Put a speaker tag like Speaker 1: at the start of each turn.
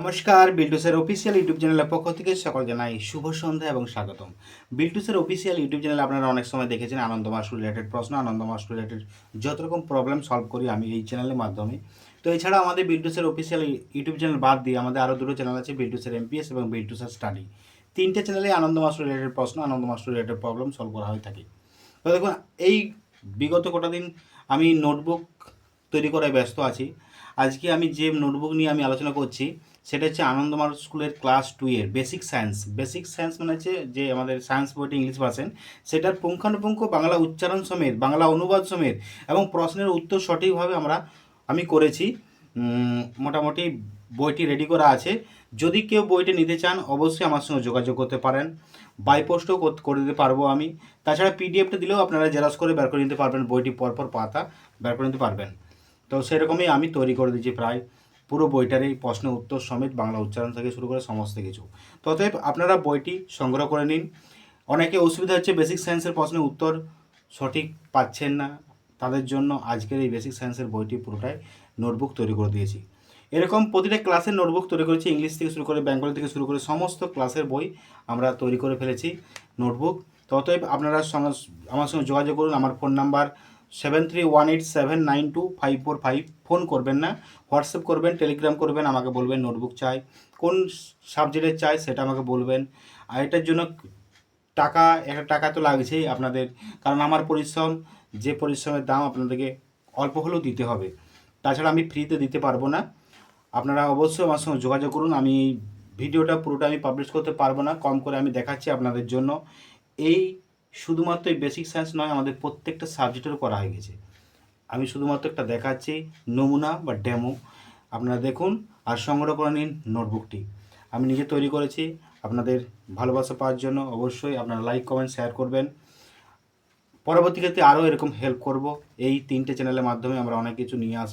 Speaker 1: নমস্কার, বিল্টুসের official YouTube চ্যানেলের পক্ষ থেকে সকল জানাই শুভ সন্ধ্যা এবং স্বাগতম। বিল্টুসের অফিসিয়াল ইউটিউব চ্যানেলে আপনারা অনেক সময় দেখেছেন আনন্দ মাস রিলেটেড প্রশ্ন, আনন্দ মাস রিলেটেড যত রকম প্রবলেম সলভ করি আমি এই চ্যানেলের মাধ্যমে। তো এছাড়া আমাদের বিল্টুসের অফিসিয়াল ইউটিউব চ্যানেল বাদ দিয়ে আমাদের আরও দুটো চ্যানেল আছে, বিল্টুসের এমপিএস এবং বিল্টুসের স্টাডি। তিনটে চ্যানেলে আনন্দ মাস রিলেটেড প্রশ্ন, আনন্দ মাস রিলেটেড প্রবলেম সলভ করা হয়ে থাকে। তো দেখুন, এই বিগত কটা দিন আমি নোটবুক তৈরি করায় ব্যস্ত আছি। আজকে আমি যে নোটবুক নিয়ে আমি আলোচনা করছি সেটা হচ্ছে আনন্দমার্গ স্কুলের ক্লাস 2 এর বেসিক সায়েন্স। বেসিক সায়েন্স মানে হচ্ছে যে আমাদের সায়েন্স বইটি ইংলিশ ভার্সন, সেটার পুঙ্খানুপুঙ্খ বাংলা উচ্চারণ সমেত, বাংলা অনুবাদ সমেত এবং প্রশ্নের উত্তর সঠিকভাবে আমি করেছি। মোটামুটি বইটি রেডি করা আছে। যদি কেউ বইটি নিতে চান অবশ্যই আমার সঙ্গে যোগাযোগ করতে পারেন। বাই পোস্টও করে দিতে পারবো আমি। তাছাড়া পিডিএফটা দিলেও আপনারা জেরক্স করে বের করে নিতে পারবেন, বইটি পরপর পাতা বের করে নিতে পারবেন। তো সেরকমই আমি তৈরি করে দিয়েছি প্রায় পুরো বইটারই প্রশ্ন উত্তর সমেত, বাংলা উচ্চারণ থেকে শুরু করে সমস্ত কিছু। তো অতএব আপনারা বইটি সংগ্রহ করে নিন। অনেকে অসুবিধা হচ্ছে বেসিক সায়েন্সের প্রশ্নের উত্তর সঠিক পাচ্ছেন না, তাদের জন্য আজকের এই বেসিক সায়েন্সের বইটি পুরোটাই নোটবুক তৈরি করে দিয়েছি। এরকম প্রতিটা ক্লাসের নোটবুক তৈরি করেছি, ইংলিশ থেকে শুরু করে বেঙ্গলি থেকে শুরু করে সমস্ত ক্লাসের বই আমরা তৈরি করে ফেলেছি নোটবুক। তো অতএব আপনারা আমার সঙ্গে যোগাযোগ করুন। আমার ফোন নাম্বার 7318792545। ফোন করবেন না, হোয়াটসঅ্যাপ করবেন, টেলিগ্রাম করবেন, আমাকে বলবেন নোটবুক চাই, কোন সাবজেক্টের চাই সেটা আমাকে বলবেন। আর এটার জন্য একটা টাকা তো লাগছেই আপনাদের, কারণ আমার পরিশ্রম, যে পরিশ্রমের দাম আপনাদেরকে অল্প হলেও দিতে হবে। তাছাড়া আমি ফ্রিতে দিতে পারবো না। আপনারা অবশ্যই আমার সঙ্গে যোগাযোগ করুন। আমি ভিডিওটা পুরোটা আমি পাবলিশ করতে পারবো না, কম করে আমি দেখাচ্ছি আপনাদের জন্য। এই শুধুমাত্র এই বেসিক সায়েন্স নয়, আমাদের প্রত্যেকটা সাবজেক্টেরও করা হয়ে গেছে। আমি শুধুমাত্র একটা দেখাচ্ছি নমুনা বা ডেমো, আপনারা দেখুন আর সংগ্রহ করে নিন নোটবুকটি। আমি নিজে তৈরি করেছি আপনাদের ভালোবাসা পাওয়ার জন্য। অবশ্যই আপনারা লাইক কমেন্ট শেয়ার করবেন। পরবর্তী ক্ষেত্রে আরও এরকম হেল্প করব। এই তিনটে চ্যানেলের মাধ্যমে আমরা অনেক কিছু নিয়ে আসবো।